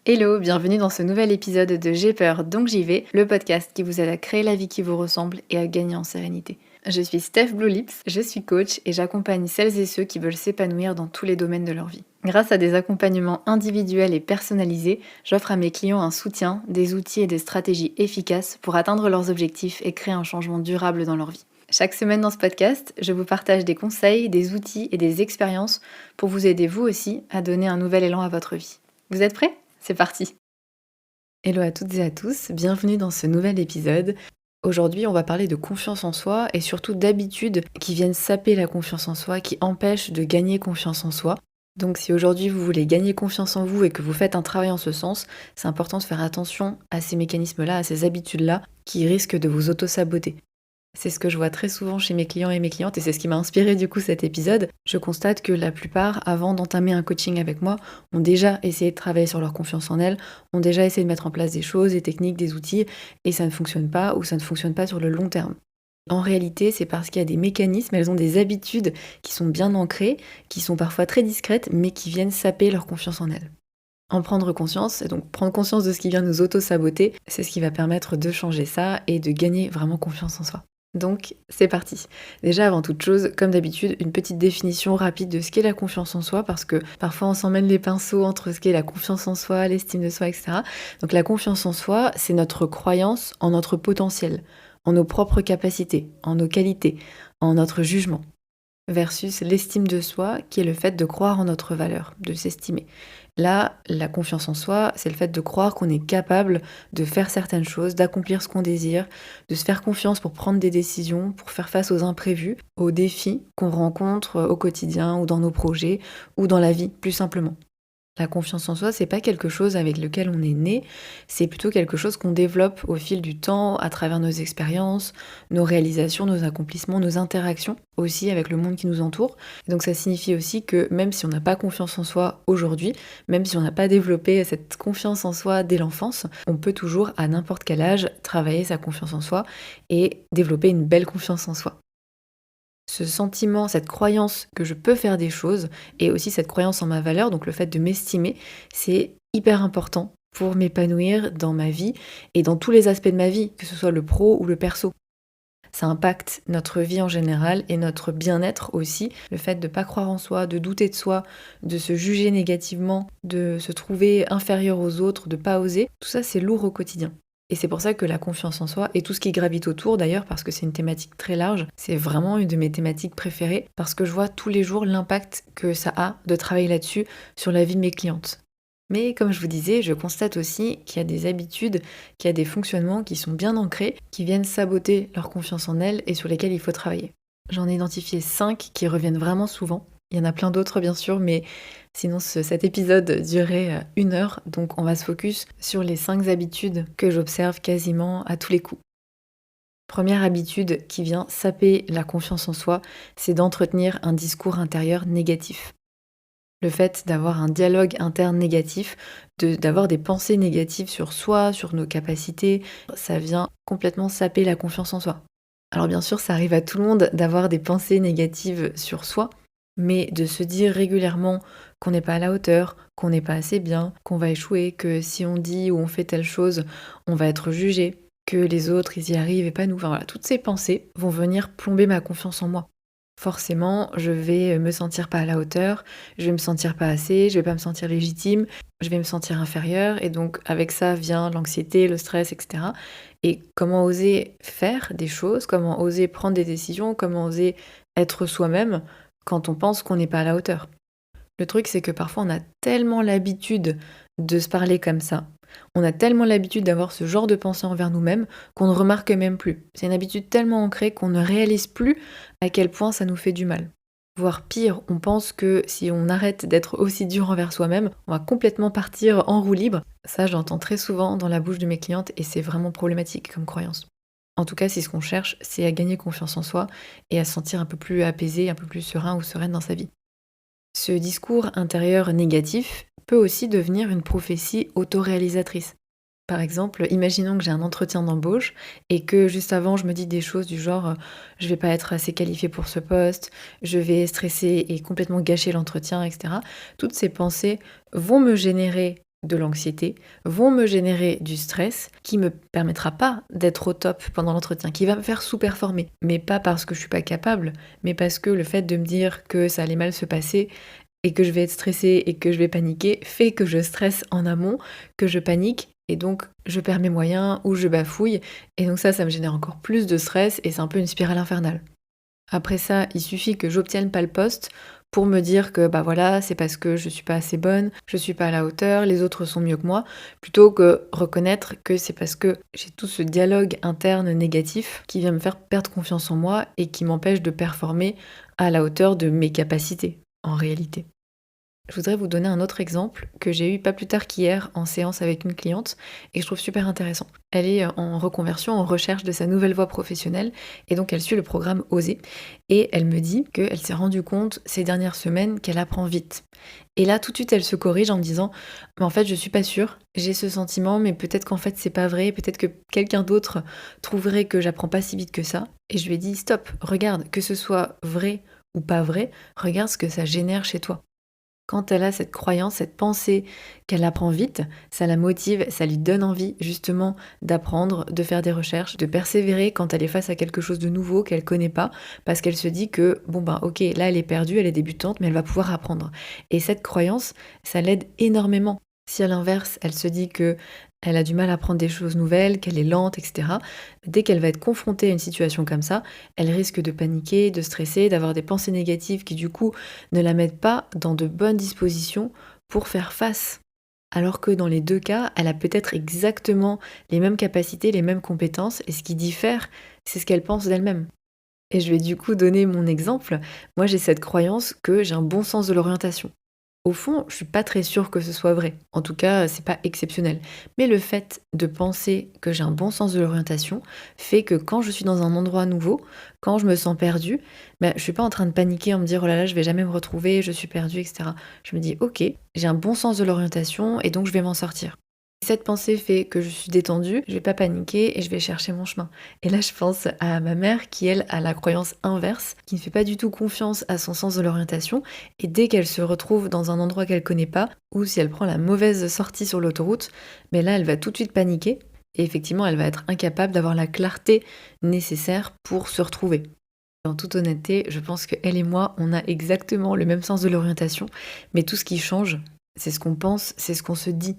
Hello, bienvenue dans ce nouvel épisode de J'ai peur donc j'y vais, le podcast qui vous aide à créer la vie qui vous ressemble et à gagner en sérénité. Je suis Steph Blue Lips, je suis coach et j'accompagne celles et ceux qui veulent s'épanouir dans tous les domaines de leur vie. Grâce à des accompagnements individuels et personnalisés, j'offre à mes clients un soutien, des outils et des stratégies efficaces pour atteindre leurs objectifs et créer un changement durable dans leur vie. Chaque semaine dans ce podcast, je vous partage des conseils, des outils et des expériences pour vous aider vous aussi à donner un nouvel élan à votre vie. Vous êtes prêts ? C'est parti! Hello à toutes et à tous, bienvenue dans ce nouvel épisode. Aujourd'hui, on va parler de confiance en soi et surtout d'habitudes qui viennent saper la confiance en soi, qui empêchent de gagner confiance en soi. Donc si aujourd'hui vous voulez gagner confiance en vous et que vous faites un travail en ce sens, c'est important de faire attention à ces mécanismes-là, à ces habitudes-là qui risquent de vous auto-saboter. C'est ce que je vois très souvent chez mes clients et mes clientes et c'est ce qui m'a inspiré du coup cet épisode. Je constate que la plupart, avant d'entamer un coaching avec moi, ont déjà essayé de travailler sur leur confiance en elles, ont déjà essayé de mettre en place des choses, des techniques, des outils et ça ne fonctionne pas ou ça ne fonctionne pas sur le long terme. En réalité, c'est parce qu'il y a des mécanismes, elles ont des habitudes qui sont bien ancrées, qui sont parfois très discrètes mais qui viennent saper leur confiance en elles. En prendre conscience, et donc prendre conscience de ce qui vient nous auto-saboter, c'est ce qui va permettre de changer ça et de gagner vraiment confiance en soi. Donc, c'est parti. Déjà, avant toute chose, comme d'habitude, une petite définition rapide de ce qu'est la confiance en soi, parce que parfois on s'emmène les pinceaux entre ce qu'est la confiance en soi, l'estime de soi, etc. Donc la confiance en soi, c'est notre croyance en notre potentiel, en nos propres capacités, en nos qualités, en notre jugement versus l'estime de soi, qui est le fait de croire en notre valeur, de s'estimer. Là, la confiance en soi, c'est le fait de croire qu'on est capable de faire certaines choses, d'accomplir ce qu'on désire, de se faire confiance pour prendre des décisions, pour faire face aux imprévus, aux défis qu'on rencontre au quotidien ou dans nos projets ou dans la vie, plus simplement. La confiance en soi, c'est pas quelque chose avec lequel on est né, c'est plutôt quelque chose qu'on développe au fil du temps, à travers nos expériences, nos réalisations, nos accomplissements, nos interactions aussi avec le monde qui nous entoure. Et donc ça signifie aussi que même si on n'a pas confiance en soi aujourd'hui, même si on n'a pas développé cette confiance en soi dès l'enfance, on peut toujours à n'importe quel âge travailler sa confiance en soi et développer une belle confiance en soi. Ce sentiment, cette croyance que je peux faire des choses et aussi cette croyance en ma valeur, donc le fait de m'estimer, c'est hyper important pour m'épanouir dans ma vie et dans tous les aspects de ma vie, que ce soit le pro ou le perso. Ça impacte notre vie en général et notre bien-être aussi. Le fait de ne pas croire en soi, de douter de soi, de se juger négativement, de se trouver inférieur aux autres, de pas oser, tout ça c'est lourd au quotidien. Et c'est pour ça que la confiance en soi et tout ce qui gravite autour d'ailleurs, parce que c'est une thématique très large, c'est vraiment une de mes thématiques préférées, parce que je vois tous les jours l'impact que ça a de travailler là-dessus sur la vie de mes clientes. Mais comme je vous disais, je constate aussi qu'il y a des habitudes, qu'il y a des fonctionnements qui sont bien ancrés, qui viennent saboter leur confiance en elles et sur lesquels il faut travailler. J'en ai identifié 5 qui reviennent vraiment souvent. Il y en a plein d'autres bien sûr, mais sinon cet épisode durerait 1 heure, donc on va se focus sur les 5 habitudes que j'observe quasiment à tous les coups. Première habitude qui vient saper la confiance en soi, c'est d'entretenir un discours intérieur négatif. Le fait d'avoir un dialogue interne négatif, d'avoir des pensées négatives sur soi, sur nos capacités, ça vient complètement saper la confiance en soi. Alors bien sûr, ça arrive à tout le monde d'avoir des pensées négatives sur soi, mais de se dire régulièrement qu'on n'est pas à la hauteur, qu'on n'est pas assez bien, qu'on va échouer, que si on dit ou on fait telle chose, on va être jugé, que les autres ils y arrivent et pas nous. Enfin voilà, toutes ces pensées vont venir plomber ma confiance en moi. Forcément, je vais me sentir pas à la hauteur, je vais me sentir pas assez, je vais pas me sentir légitime, je vais me sentir inférieure et donc avec ça vient l'anxiété, le stress, etc. Et comment oser faire des choses, comment oser prendre des décisions, comment oser être soi-même quand on pense qu'on n'est pas à la hauteur. Le truc, c'est que parfois on a tellement l'habitude de se parler comme ça, on a tellement l'habitude d'avoir ce genre de pensée envers nous-mêmes qu'on ne remarque même plus. C'est une habitude tellement ancrée qu'on ne réalise plus à quel point ça nous fait du mal. Voire pire, on pense que si on arrête d'être aussi dur envers soi-même, on va complètement partir en roue libre. Ça, j'entends très souvent dans la bouche de mes clientes et c'est vraiment problématique comme croyance. En tout cas, si ce qu'on cherche, c'est à gagner confiance en soi et à se sentir un peu plus apaisé, un peu plus serein ou sereine dans sa vie. Ce discours intérieur négatif peut aussi devenir une prophétie autoréalisatrice. Par exemple, imaginons que j'ai un entretien d'embauche et que juste avant je me dis des choses du genre je vais pas être assez qualifiée pour ce poste, je vais stresser et complètement gâcher l'entretien, etc. Toutes ces pensées vont me générer de l'anxiété, vont me générer du stress qui me permettra pas d'être au top pendant l'entretien, qui va me faire sous-performer. Mais pas parce que je suis pas capable, mais parce que le fait de me dire que ça allait mal se passer et que je vais être stressée et que je vais paniquer fait que je stresse en amont, que je panique et donc je perds mes moyens ou je bafouille. Et donc ça me génère encore plus de stress et c'est un peu une spirale infernale. Après ça, il suffit que j'obtienne pas le poste pour me dire que bah voilà, c'est parce que je suis pas assez bonne, je suis pas à la hauteur, les autres sont mieux que moi, plutôt que reconnaître que c'est parce que j'ai tout ce dialogue interne négatif qui vient me faire perdre confiance en moi et qui m'empêche de performer à la hauteur de mes capacités en réalité. Je voudrais vous donner un autre exemple que j'ai eu pas plus tard qu'hier en séance avec une cliente et que je trouve super intéressant. Elle est en reconversion, en recherche de sa nouvelle voie professionnelle et donc elle suit le programme Oser et elle me dit qu'elle s'est rendue compte ces dernières semaines qu'elle apprend vite. Et là tout de suite elle se corrige en me disant mais en fait je suis pas sûre, j'ai ce sentiment mais peut-être qu'en fait c'est pas vrai, peut-être que quelqu'un d'autre trouverait que j'apprends pas si vite que ça. Et je lui ai dit stop, regarde, que ce soit vrai ou pas vrai, regarde ce que ça génère chez toi. Quand elle a cette croyance, cette pensée qu'elle apprend vite, ça la motive, ça lui donne envie justement d'apprendre, de faire des recherches, de persévérer quand elle est face à quelque chose de nouveau qu'elle connaît pas, parce qu'elle se dit que bon ben ok, là elle est perdue, elle est débutante, mais elle va pouvoir apprendre. Et cette croyance, ça l'aide énormément. Si à l'inverse, elle se dit que elle a du mal à apprendre des choses nouvelles, qu'elle est lente, etc., dès qu'elle va être confrontée à une situation comme ça, elle risque de paniquer, de stresser, d'avoir des pensées négatives qui du coup ne la mettent pas dans de bonnes dispositions pour faire face. Alors que dans les deux cas, elle a peut-être exactement les mêmes capacités, les mêmes compétences, et ce qui diffère, c'est ce qu'elle pense d'elle-même. Et je vais du coup donner mon exemple. Moi, j'ai cette croyance que j'ai un bon sens de l'orientation. Au fond, je suis pas très sûre que ce soit vrai. En tout cas, c'est pas exceptionnel. Mais le fait de penser que j'ai un bon sens de l'orientation fait que quand je suis dans un endroit nouveau, quand je me sens perdue, je suis pas en train de paniquer en me dire oh là là, je vais jamais me retrouver, je suis perdue, etc. Je me dis ok, j'ai un bon sens de l'orientation et donc je vais m'en sortir. Cette pensée fait que je suis détendue, je vais pas paniquer et je vais chercher mon chemin. Et là, je pense à ma mère qui, elle, a la croyance inverse, qui ne fait pas du tout confiance à son sens de l'orientation. Et dès qu'elle se retrouve dans un endroit qu'elle connaît pas, ou si elle prend la mauvaise sortie sur l'autoroute, mais là, elle va tout de suite paniquer. Et effectivement, elle va être incapable d'avoir la clarté nécessaire pour se retrouver. En toute honnêteté, je pense qu'elle et moi, on a exactement le même sens de l'orientation, mais tout ce qui change, c'est ce qu'on pense, c'est ce qu'on se dit.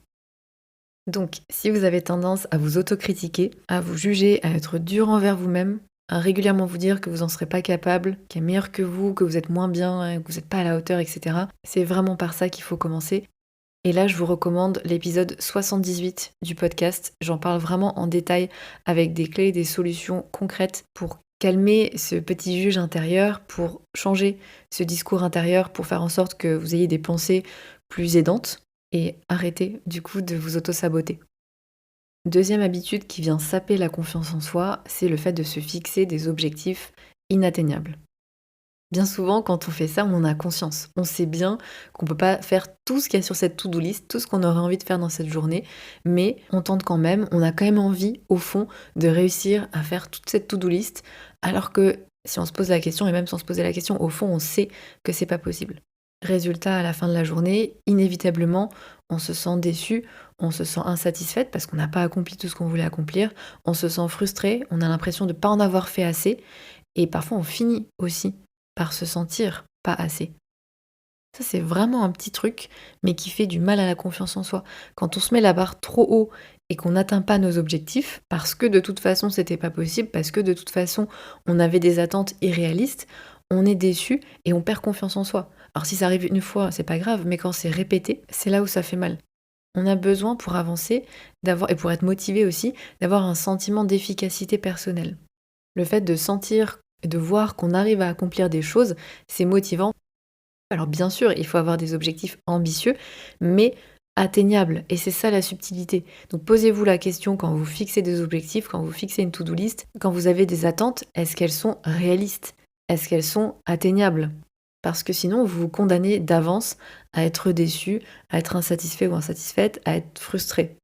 Donc, si vous avez tendance à vous autocritiquer, à vous juger, à être dur envers vous-même, à régulièrement vous dire que vous n'en serez pas capable, qu'il y a meilleur que vous êtes moins bien, que vous n'êtes pas à la hauteur, etc., c'est vraiment par ça qu'il faut commencer. Et là, je vous recommande l'épisode 78 du podcast. J'en parle vraiment en détail avec des clés, des solutions concrètes pour calmer ce petit juge intérieur, pour changer ce discours intérieur, pour faire en sorte que vous ayez des pensées plus aidantes et arrêter du coup de vous auto-saboter. Deuxième habitude qui vient saper la confiance en soi, c'est le fait de se fixer des objectifs inatteignables. Bien souvent, quand on fait ça, on en a conscience. On sait bien qu'on ne peut pas faire tout ce qu'il y a sur cette to-do list, tout ce qu'on aurait envie de faire dans cette journée, mais on tente quand même, on a quand même envie, au fond, de réussir à faire toute cette to-do list, alors que si on se pose la question, et même sans se poser la question, au fond, on sait que c'est pas possible. Résultat, à la fin de la journée, inévitablement, on se sent déçu, on se sent insatisfaite parce qu'on n'a pas accompli tout ce qu'on voulait accomplir, on se sent frustré, on a l'impression de ne pas en avoir fait assez, et parfois on finit aussi par se sentir pas assez. Ça, c'est vraiment un petit truc, mais qui fait du mal à la confiance en soi. Quand on se met la barre trop haut et qu'on n'atteint pas nos objectifs, parce que de toute façon c'était pas possible, parce que de toute façon on avait des attentes irréalistes, on est déçu et on perd confiance en soi. Alors si ça arrive une fois, c'est pas grave, mais quand c'est répété, c'est là où ça fait mal. On a besoin pour avancer, d'avoir et pour être motivé aussi, d'avoir un sentiment d'efficacité personnelle. Le fait de sentir et de voir qu'on arrive à accomplir des choses, c'est motivant. Alors bien sûr, il faut avoir des objectifs ambitieux, mais atteignables. Et c'est ça la subtilité. Donc posez-vous la question quand vous fixez des objectifs, quand vous fixez une to-do list, quand vous avez des attentes, est-ce qu'elles sont réalistes? Est-ce qu'elles sont atteignables? Parce que sinon, vous vous condamnez d'avance à être déçu, à être insatisfait ou insatisfaite, à être frustré.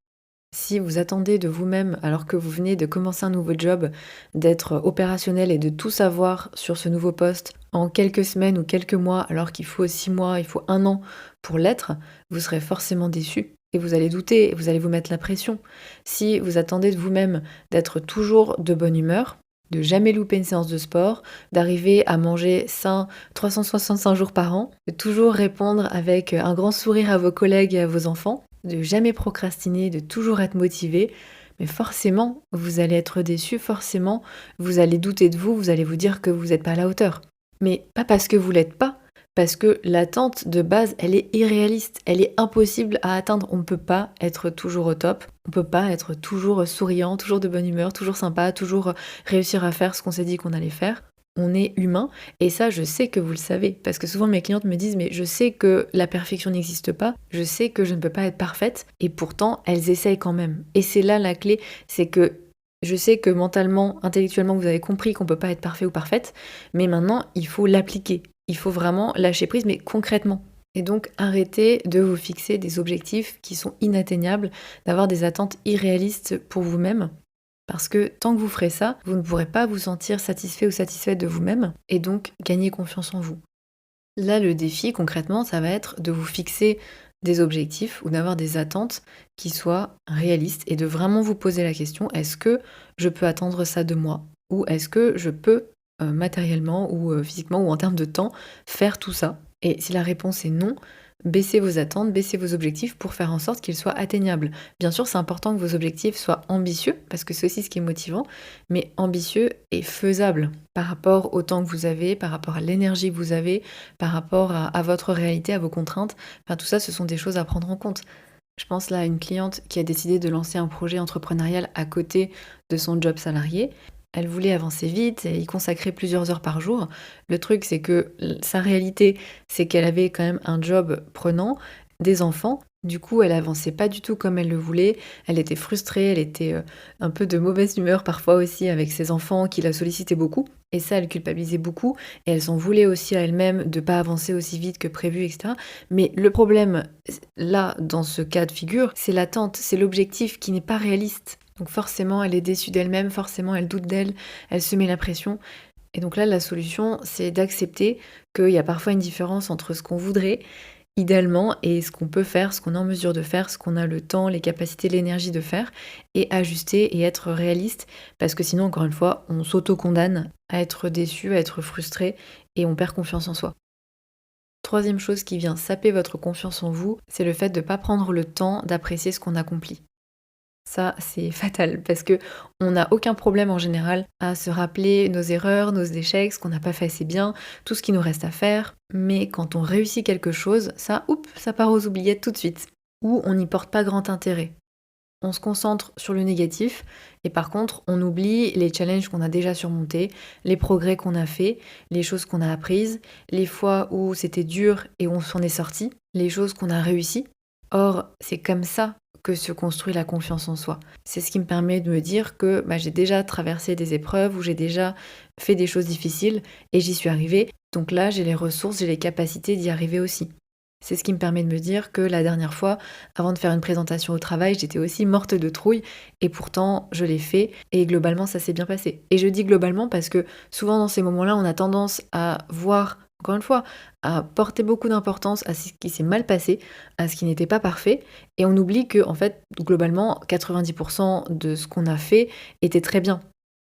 Si vous attendez de vous-même, alors que vous venez de commencer un nouveau job, d'être opérationnel et de tout savoir sur ce nouveau poste en quelques semaines ou quelques mois, alors qu'il faut 6 mois, il faut 1 an pour l'être, vous serez forcément déçu. et vous allez douter, et vous allez vous mettre la pression. Si vous attendez de vous-même d'être toujours de bonne humeur, de jamais louper une séance de sport, d'arriver à manger sain 365 jours par an, de toujours répondre avec un grand sourire à vos collègues et à vos enfants, de jamais procrastiner, de toujours être motivé, mais forcément, vous allez être déçu, forcément, vous allez douter de vous, vous allez vous dire que vous n'êtes pas à la hauteur. Mais pas parce que vous l'êtes pas, parce que l'attente de base, elle est irréaliste, elle est impossible à atteindre. On ne peut pas être toujours au top, on ne peut pas être toujours souriant, toujours de bonne humeur, toujours sympa, toujours réussir à faire ce qu'on s'est dit qu'on allait faire. On est humain et ça, je sais que vous le savez. Parce que souvent mes clientes me disent mais je sais que la perfection n'existe pas, je sais que je ne peux pas être parfaite et pourtant elles essayent quand même. Et c'est là la clé, c'est que je sais que mentalement, intellectuellement, vous avez compris qu'on ne peut pas être parfait ou parfaite, mais maintenant, il faut l'appliquer. Il faut vraiment lâcher prise, mais concrètement. Et donc, arrêtez de vous fixer des objectifs qui sont inatteignables, d'avoir des attentes irréalistes pour vous-même. Parce que tant que vous ferez ça, vous ne pourrez pas vous sentir satisfait ou satisfaite de vous-même, et donc gagner confiance en vous. Là, le défi, concrètement, ça va être de vous fixer des objectifs ou d'avoir des attentes qui soient réalistes et de vraiment vous poser la question, est-ce que je peux attendre ça de moi? Ou est-ce que je peux matériellement ou physiquement ou en termes de temps faire tout ça? Et si la réponse est non, baissez vos attentes, baissez vos objectifs pour faire en sorte qu'ils soient atteignables. Bien sûr, c'est important que vos objectifs soient ambitieux, parce que c'est aussi ce qui est motivant, mais ambitieux et faisable par rapport au temps que vous avez, par rapport à l'énergie que vous avez, par rapport à votre réalité, à vos contraintes. Enfin, tout ça, ce sont des choses à prendre en compte. Je pense là à une cliente qui a décidé de lancer un projet entrepreneurial à côté de son job salarié. Elle voulait avancer vite et y consacrer plusieurs heures par jour. Le truc, c'est que sa réalité, c'est qu'elle avait quand même un job prenant, des enfants. Du coup, elle avançait pas du tout comme elle le voulait. Elle était frustrée, elle était un peu de mauvaise humeur parfois aussi avec ses enfants qui la sollicitaient beaucoup. Et ça, elle culpabilisait beaucoup. Et elle s'en voulait aussi à elle-même de pas avancer aussi vite que prévu, etc. Mais le problème, là, dans ce cas de figure, c'est l'attente, c'est l'objectif qui n'est pas réaliste. Donc forcément, elle est déçue d'elle-même, forcément, elle doute d'elle, elle se met la pression. Et donc là, la solution, c'est d'accepter qu'il y a parfois une différence entre ce qu'on voudrait, idéalement, et ce qu'on peut faire, ce qu'on est en mesure de faire, ce qu'on a le temps, les capacités, l'énergie de faire, et ajuster et être réaliste, parce que sinon, encore une fois, on s'auto-condamne à être déçu, à être frustré, et on perd confiance en soi. Troisième chose qui vient saper votre confiance en vous, c'est le fait de ne pas prendre le temps d'apprécier ce qu'on accomplit. Ça, c'est fatal parce que on n'a aucun problème en général à se rappeler nos erreurs, nos échecs, ce qu'on n'a pas fait assez bien, tout ce qui nous reste à faire. Mais quand on réussit quelque chose, ça part aux oubliettes tout de suite. Ou on n'y porte pas grand intérêt. On se concentre sur le négatif et par contre, on oublie les challenges qu'on a déjà surmontés, les progrès qu'on a faits, les choses qu'on a apprises, les fois où c'était dur et où on s'en est sorti, les choses qu'on a réussies. Or, c'est comme ça que se construit la confiance en soi. C'est ce qui me permet de me dire que j'ai déjà traversé des épreuves, où j'ai déjà fait des choses difficiles et j'y suis arrivée. Donc là, j'ai les ressources, j'ai les capacités d'y arriver aussi. C'est ce qui me permet de me dire que la dernière fois, avant de faire une présentation au travail, j'étais aussi morte de trouille et pourtant je l'ai fait et globalement ça s'est bien passé. Et je dis globalement parce que souvent dans ces moments-là, on a tendance à voir, encore une fois, à porter beaucoup d'importance à ce qui s'est mal passé, à ce qui n'était pas parfait et on oublie que en fait, globalement, 90% de ce qu'on a fait était très bien.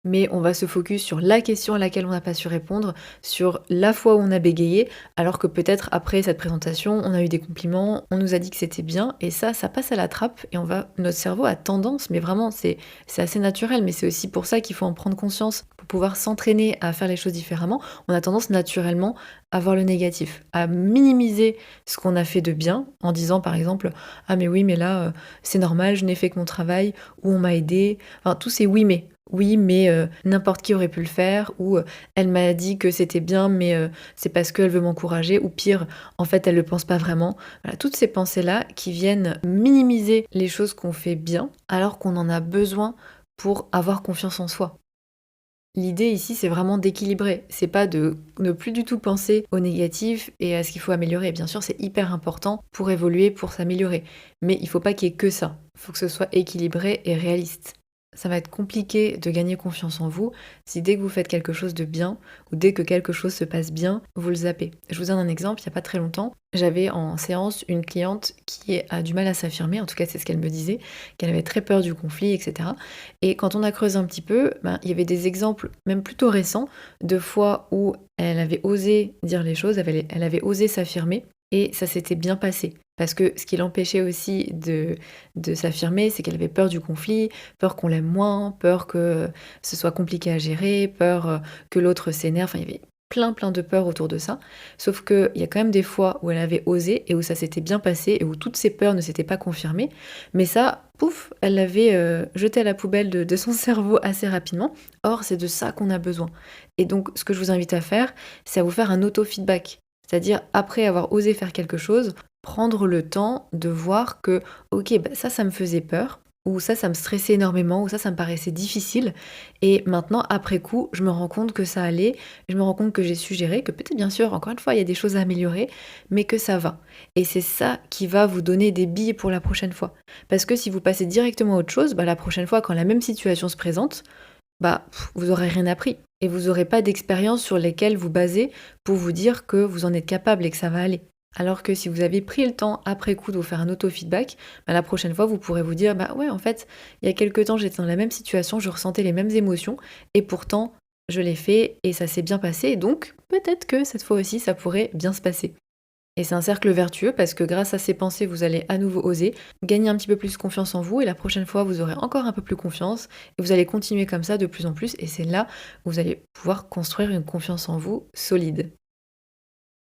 Mais on va se focus sur la question à laquelle on n'a pas su répondre, sur la fois où on a bégayé, alors que peut-être après cette présentation, on a eu des compliments, on nous a dit que c'était bien, et ça passe à la trappe, et notre cerveau a tendance, mais vraiment c'est assez naturel, mais c'est aussi pour ça qu'il faut en prendre conscience, pour pouvoir s'entraîner à faire les choses différemment, on a tendance naturellement à voir le négatif, à minimiser ce qu'on a fait de bien, en disant par exemple, ah mais oui, mais là, c'est normal, je n'ai fait que mon travail, ou on m'a aidé, enfin tous ces oui mais. Oui, mais n'importe qui aurait pu le faire, ou elle m'a dit que c'était bien, mais c'est parce qu'elle veut m'encourager, ou pire, en fait, elle le pense pas vraiment. Voilà, toutes ces pensées-là qui viennent minimiser les choses qu'on fait bien, alors qu'on en a besoin pour avoir confiance en soi. L'idée ici, c'est vraiment d'équilibrer. C'est pas de ne plus du tout penser au négatif et à ce qu'il faut améliorer. Bien sûr, c'est hyper important pour évoluer, pour s'améliorer. Mais il faut pas qu'il y ait que ça. Il faut que ce soit équilibré et réaliste. ça va être compliqué de gagner confiance en vous si dès que vous faites quelque chose de bien ou dès que quelque chose se passe bien, vous le zappez. Je vous donne un exemple, il n'y a pas très longtemps, j'avais en séance une cliente qui a du mal à s'affirmer, en tout cas c'est ce qu'elle me disait, qu'elle avait très peur du conflit, etc. Et quand on a creusé un petit peu, il y avait des exemples, même plutôt récents, de fois où elle avait osé dire les choses, elle avait osé s'affirmer et ça s'était bien passé. Parce que ce qui l'empêchait aussi de s'affirmer, c'est qu'elle avait peur du conflit, peur qu'on l'aime moins, peur que ce soit compliqué à gérer, peur que l'autre s'énerve. Enfin, il y avait plein de peurs autour de ça. Sauf qu'il y a quand même des fois où elle avait osé et où ça s'était bien passé et où toutes ces peurs ne s'étaient pas confirmées. Mais ça, pouf, elle l'avait jeté à la poubelle de son cerveau assez rapidement. Or, c'est de ça qu'on a besoin. Et donc, ce que je vous invite à faire, c'est à vous faire un auto-feedback. C'est-à-dire, après avoir osé faire quelque chose, prendre le temps de voir que, ok, ça me faisait peur, ou ça me stressait énormément, ou ça me paraissait difficile. Et maintenant, après coup, je me rends compte que ça allait, je me rends compte que j'ai su gérer, que peut-être, bien sûr, encore une fois, il y a des choses à améliorer, mais que ça va. Et c'est ça qui va vous donner des billes pour la prochaine fois. Parce que si vous passez directement à autre chose, la prochaine fois, quand la même situation se présente, vous aurez rien appris. Et vous n'aurez pas d'expérience sur lesquelles vous basez pour vous dire que vous en êtes capable et que ça va aller. Alors que si vous avez pris le temps après coup de vous faire un auto-feedback, la prochaine fois vous pourrez vous dire ouais en fait il y a quelques temps j'étais dans la même situation, je ressentais les mêmes émotions et pourtant je l'ai fait et ça s'est bien passé donc peut-être que cette fois aussi ça pourrait bien se passer. Et c'est un cercle vertueux parce que grâce à ces pensées, vous allez à nouveau oser, gagner un petit peu plus confiance en vous et la prochaine fois, vous aurez encore un peu plus confiance et vous allez continuer comme ça de plus en plus et c'est là où vous allez pouvoir construire une confiance en vous solide.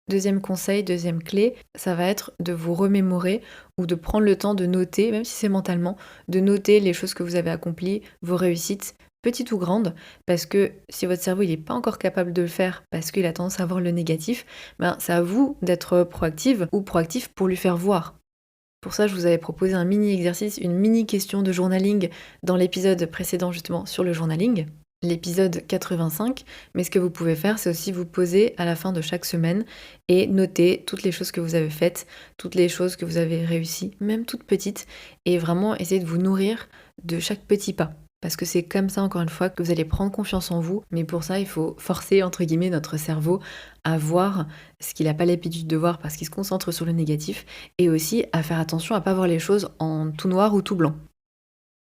Deuxième conseil, deuxième clé, ça va être de vous remémorer ou de prendre le temps de noter, même si c'est mentalement, de noter les choses que vous avez accomplies, vos réussites, petites ou grandes, parce que si votre cerveau n'est pas encore capable de le faire parce qu'il a tendance à voir le négatif, c'est à vous d'être proactive ou proactif pour lui faire voir. Pour ça, je vous avais proposé un mini exercice, une mini question de journaling dans l'épisode précédent justement sur le journaling, l'épisode 85. Mais ce que vous pouvez faire, c'est aussi vous poser à la fin de chaque semaine et noter toutes les choses que vous avez faites, toutes les choses que vous avez réussies, même toutes petites, et vraiment essayer de vous nourrir de chaque petit pas. Parce que c'est comme ça, encore une fois, que vous allez prendre confiance en vous. Mais pour ça, il faut forcer, entre guillemets, notre cerveau à voir ce qu'il n'a pas l'habitude de voir parce qu'il se concentre sur le négatif. Et aussi à faire attention à ne pas voir les choses en tout noir ou tout blanc.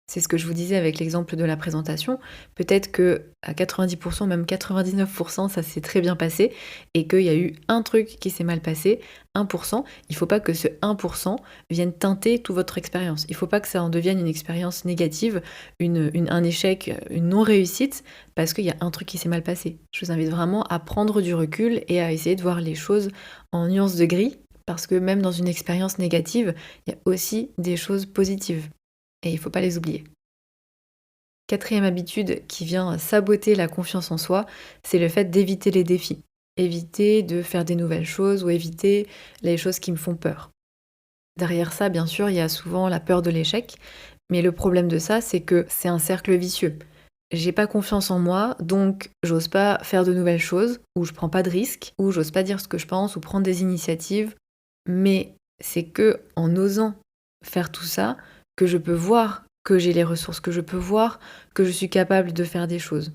C'est ce que je vous disais avec l'exemple de la présentation. Peut-être que à 90%, même 99%, ça s'est très bien passé et qu'il y a eu un truc qui s'est mal passé, 1%. Il ne faut pas que ce 1% vienne teinter toute votre expérience. Il ne faut pas que ça en devienne une expérience négative, un échec, une non-réussite, parce qu'il y a un truc qui s'est mal passé. Je vous invite vraiment à prendre du recul et à essayer de voir les choses en nuances de gris, parce que même dans une expérience négative, il y a aussi des choses positives. Et il ne faut pas les oublier. Quatrième habitude qui vient saboter la confiance en soi, c'est le fait d'éviter les défis. Éviter de faire des nouvelles choses ou éviter les choses qui me font peur. Derrière ça, bien sûr, il y a souvent la peur de l'échec, mais le problème de ça, c'est que c'est un cercle vicieux. J'ai pas confiance en moi, donc j'ose pas faire de nouvelles choses, ou je prends pas de risques, ou j'ose pas dire ce que je pense, ou prendre des initiatives. Mais c'est que en osant faire tout ça, que je peux voir que j'ai les ressources, que je peux voir que je suis capable de faire des choses.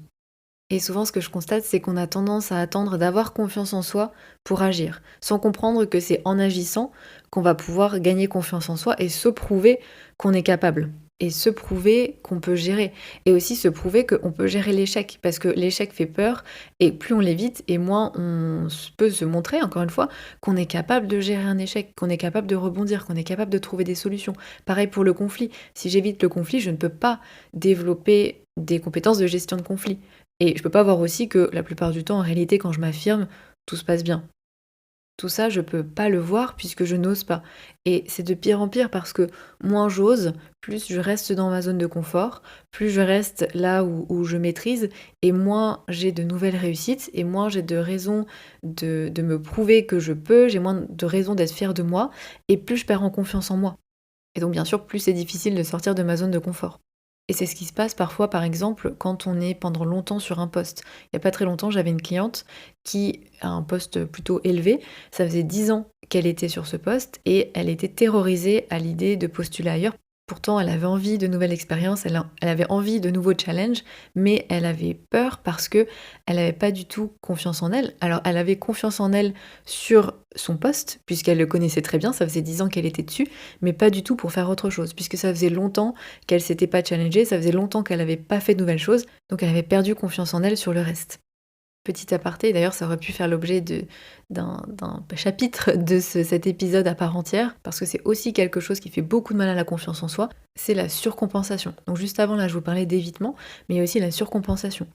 Et souvent, ce que je constate, c'est qu'on a tendance à attendre d'avoir confiance en soi pour agir, sans comprendre que c'est en agissant qu'on va pouvoir gagner confiance en soi et se prouver qu'on est capable. Et se prouver qu'on peut gérer. Et aussi se prouver qu'on peut gérer l'échec. Parce que l'échec fait peur, et plus on l'évite, et moins on peut se montrer, encore une fois, qu'on est capable de gérer un échec, qu'on est capable de rebondir, qu'on est capable de trouver des solutions. Pareil pour le conflit. Si j'évite le conflit, je ne peux pas développer des compétences de gestion de conflit. Et je peux pas voir aussi que la plupart du temps, en réalité, quand je m'affirme, tout se passe bien. Tout ça, je peux pas le voir puisque je n'ose pas. Et c'est de pire en pire parce que moins j'ose, plus je reste dans ma zone de confort, plus je reste là où je maîtrise, et moins j'ai de nouvelles réussites, et moins j'ai de raisons de me prouver que je peux, j'ai moins de raisons d'être fière de moi, et plus je perds en confiance en moi. Et donc bien sûr, plus c'est difficile de sortir de ma zone de confort. Et c'est ce qui se passe parfois, par exemple, quand on est pendant longtemps sur un poste. Il n'y a pas très longtemps, j'avais une cliente qui a un poste plutôt élevé. Ça faisait 10 ans qu'elle était sur ce poste et elle était terrorisée à l'idée de postuler ailleurs Pourtant, elle avait envie de nouvelles expériences, elle avait envie de nouveaux challenges, mais elle avait peur parce que elle n'avait pas du tout confiance en elle. Alors, elle avait confiance en elle sur son poste, puisqu'elle le connaissait très bien, ça faisait 10 ans qu'elle était dessus, mais pas du tout pour faire autre chose, puisque ça faisait longtemps qu'elle s'était pas challengée, ça faisait longtemps qu'elle n'avait pas fait de nouvelles choses, donc elle avait perdu confiance en elle sur le reste. Petit aparté, d'ailleurs, ça aurait pu faire l'objet d'un chapitre de cet épisode à part entière, parce que c'est aussi quelque chose qui fait beaucoup de mal à la confiance en soi, c'est la surcompensation. Donc juste avant, là, je vous parlais d'évitement, mais il y a aussi la surcompensation.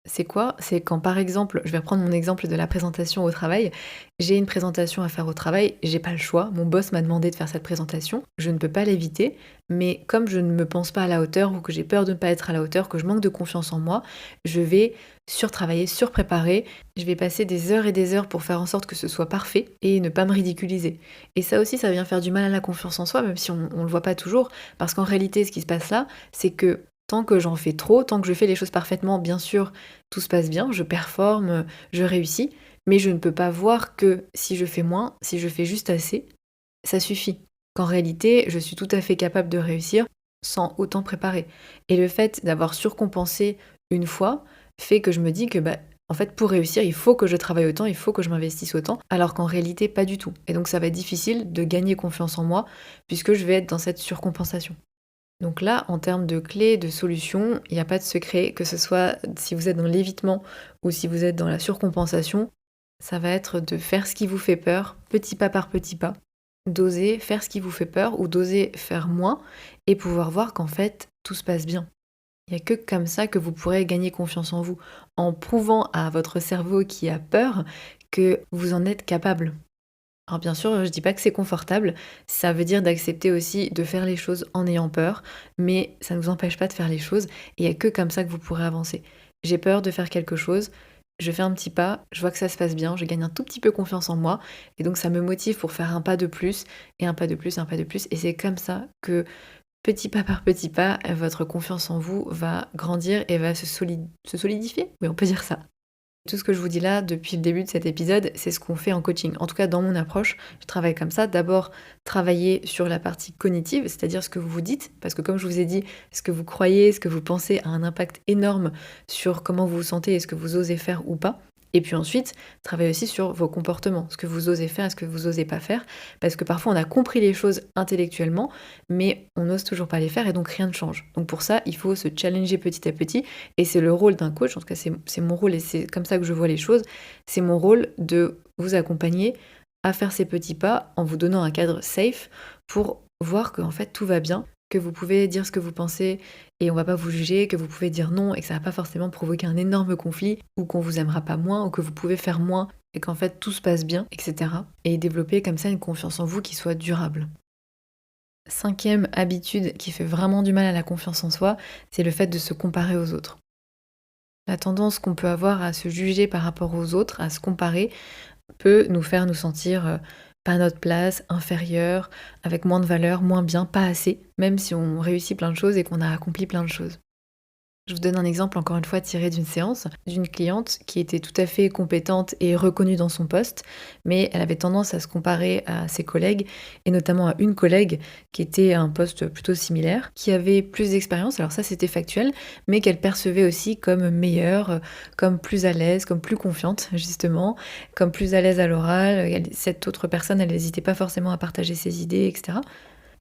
C'est quoi? C'est quand par exemple, je vais reprendre mon exemple de la présentation au travail, j'ai une présentation à faire au travail, j'ai pas le choix, mon boss m'a demandé de faire cette présentation, je ne peux pas l'éviter, mais comme je ne me pense pas à la hauteur ou que j'ai peur de ne pas être à la hauteur, que je manque de confiance en moi, je vais surtravailler, surpréparer, je vais passer des heures et des heures pour faire en sorte que ce soit parfait et ne pas me ridiculiser. Et ça aussi, ça vient faire du mal à la confiance en soi, même si on le voit pas toujours, parce qu'en réalité, ce qui se passe là, c'est que tant que j'en fais trop, tant que je fais les choses parfaitement, bien sûr, tout se passe bien, je performe, je réussis, mais je ne peux pas voir que si je fais moins, si je fais juste assez, ça suffit. Qu'en réalité, je suis tout à fait capable de réussir sans autant préparer. Et le fait d'avoir surcompensé une fois fait que je me dis que en fait, pour réussir, il faut que je travaille autant, il faut que je m'investisse autant, alors qu'en réalité, pas du tout. Et donc ça va être difficile de gagner confiance en moi, puisque je vais être dans cette surcompensation. Donc là, en termes de clés, de solutions, il n'y a pas de secret, que ce soit si vous êtes dans l'évitement ou si vous êtes dans la surcompensation, ça va être de faire ce qui vous fait peur, petit pas par petit pas, d'oser faire ce qui vous fait peur ou d'oser faire moins et pouvoir voir qu'en fait, tout se passe bien. Il n'y a que comme ça que vous pourrez gagner confiance en vous, en prouvant à votre cerveau qui a peur que vous en êtes capable. Alors bien sûr, je dis pas que c'est confortable, ça veut dire d'accepter aussi de faire les choses en ayant peur, mais ça ne vous empêche pas de faire les choses, et il y a que comme ça que vous pourrez avancer. J'ai peur de faire quelque chose, je fais un petit pas, je vois que ça se passe bien, je gagne un tout petit peu confiance en moi, et donc ça me motive pour faire un pas de plus, et un pas de plus, un pas de plus, et c'est comme ça que petit pas par petit pas, votre confiance en vous va grandir et va se solidifier, oui on peut dire ça. Tout ce que je vous dis là depuis le début de cet épisode, c'est ce qu'on fait en coaching. En tout cas, dans mon approche, je travaille comme ça. D'abord, travailler sur la partie cognitive, c'est-à-dire ce que vous vous dites, parce que comme je vous ai dit, ce que vous croyez, ce que vous pensez a un impact énorme sur comment vous vous sentez et ce que vous osez faire ou pas. Et puis ensuite, travailler aussi sur vos comportements, ce que vous osez faire et ce que vous osez pas faire, parce que parfois on a compris les choses intellectuellement, mais on n'ose toujours pas les faire et donc rien ne change. Donc pour ça, il faut se challenger petit à petit, et c'est le rôle d'un coach, en tout cas c'est mon rôle et c'est comme ça que je vois les choses, c'est mon rôle de vous accompagner à faire ces petits pas en vous donnant un cadre safe pour voir que en fait tout va bien, que vous pouvez dire ce que vous pensez et on va pas vous juger, que vous pouvez dire non et que ça va pas forcément provoquer un énorme conflit ou qu'on vous aimera pas moins ou que vous pouvez faire moins et qu'en fait tout se passe bien, etc. Et développer comme ça une confiance en vous qui soit durable. Cinquième habitude qui fait vraiment du mal à la confiance en soi, c'est le fait de se comparer aux autres. La tendance qu'on peut avoir à se juger par rapport aux autres, à se comparer, peut nous faire nous sentir pas à notre place, inférieur, avec moins de valeur, moins bien, pas assez, même si on réussit plein de choses et qu'on a accompli plein de choses. Je vous donne un exemple encore une fois tiré d'une séance d'une cliente qui était tout à fait compétente et reconnue dans son poste, mais elle avait tendance à se comparer à ses collègues et notamment à une collègue qui était à un poste plutôt similaire, qui avait plus d'expérience, alors ça c'était factuel, mais qu'elle percevait aussi comme meilleure, comme plus à l'aise, comme plus confiante justement, comme plus à l'aise à l'oral. Cette autre personne, elle n'hésitait pas forcément à partager ses idées, etc.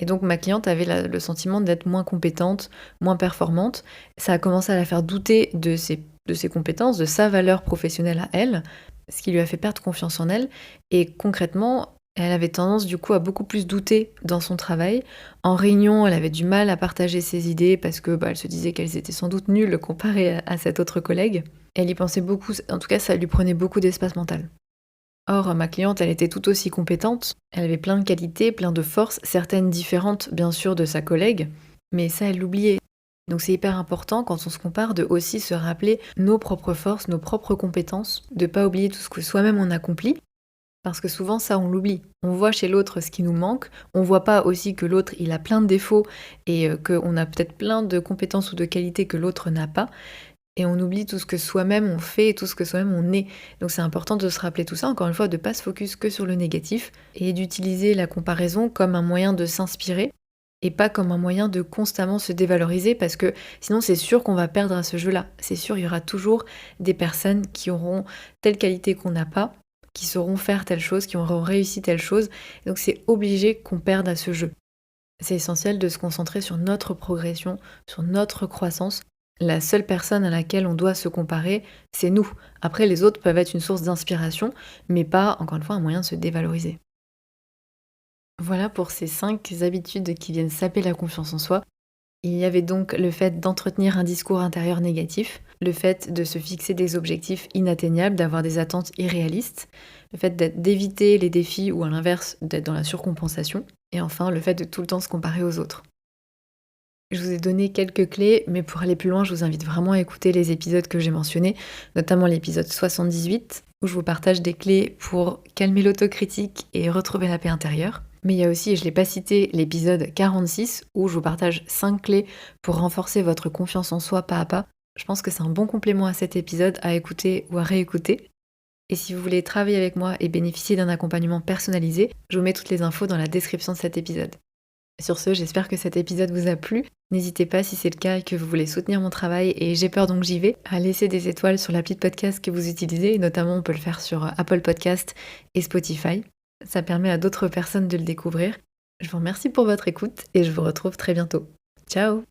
Et donc ma cliente avait le sentiment d'être moins compétente, moins performante. Ça a commencé à la faire douter de ses compétences, de sa valeur professionnelle à elle, ce qui lui a fait perdre confiance en elle. Et concrètement, elle avait tendance du coup à beaucoup plus douter dans son travail. En réunion, elle avait du mal à partager ses idées parce que elle se disait qu'elles étaient sans doute nulles comparées à cette autre collègue. Elle y pensait beaucoup, en tout cas ça lui prenait beaucoup d'espace mental. Or, ma cliente, elle était tout aussi compétente, elle avait plein de qualités, plein de forces, certaines différentes bien sûr de sa collègue, mais ça elle l'oubliait. Donc c'est hyper important quand on se compare de aussi se rappeler nos propres forces, nos propres compétences, de pas oublier tout ce que soi-même on accomplit, parce que souvent ça on l'oublie. On voit chez l'autre ce qui nous manque, on voit pas aussi que l'autre il a plein de défauts et qu'on a peut-être plein de compétences ou de qualités que l'autre n'a pas. Et on oublie tout ce que soi-même on fait et tout ce que soi-même on est. Donc c'est important de se rappeler tout ça, encore une fois, de ne pas se focus que sur le négatif et d'utiliser la comparaison comme un moyen de s'inspirer et pas comme un moyen de constamment se dévaloriser parce que sinon c'est sûr qu'on va perdre à ce jeu-là. C'est sûr, il y aura toujours des personnes qui auront telle qualité qu'on n'a pas, qui sauront faire telle chose, qui auront réussi telle chose. Donc c'est obligé qu'on perde à ce jeu. C'est essentiel de se concentrer sur notre progression, sur notre croissance. La seule personne à laquelle on doit se comparer, c'est nous. Après, les autres peuvent être une source d'inspiration, mais pas, encore une fois, un moyen de se dévaloriser. Voilà pour ces 5 habitudes qui viennent saper la confiance en soi. Il y avait donc le fait d'entretenir un discours intérieur négatif, le fait de se fixer des objectifs inatteignables, d'avoir des attentes irréalistes, le fait d'éviter les défis ou à l'inverse d'être dans la surcompensation, et enfin le fait de tout le temps se comparer aux autres. Je vous ai donné quelques clés, mais pour aller plus loin, je vous invite vraiment à écouter les épisodes que j'ai mentionnés, notamment l'épisode 78, où je vous partage des clés pour calmer l'autocritique et retrouver la paix intérieure. Mais il y a aussi, et je ne l'ai pas cité, l'épisode 46, où je vous partage 5 clés pour renforcer votre confiance en soi pas à pas. Je pense que c'est un bon complément à cet épisode à écouter ou à réécouter. Et si vous voulez travailler avec moi et bénéficier d'un accompagnement personnalisé, je vous mets toutes les infos dans la description de cet épisode. Sur ce, j'espère que cet épisode vous a plu. N'hésitez pas, si c'est le cas et que vous voulez soutenir mon travail et j'ai peur donc j'y vais, à laisser des étoiles sur l'appli de podcast que vous utilisez. Et notamment, on peut le faire sur Apple Podcast et Spotify. Ça permet à d'autres personnes de le découvrir. Je vous remercie pour votre écoute et je vous retrouve très bientôt. Ciao!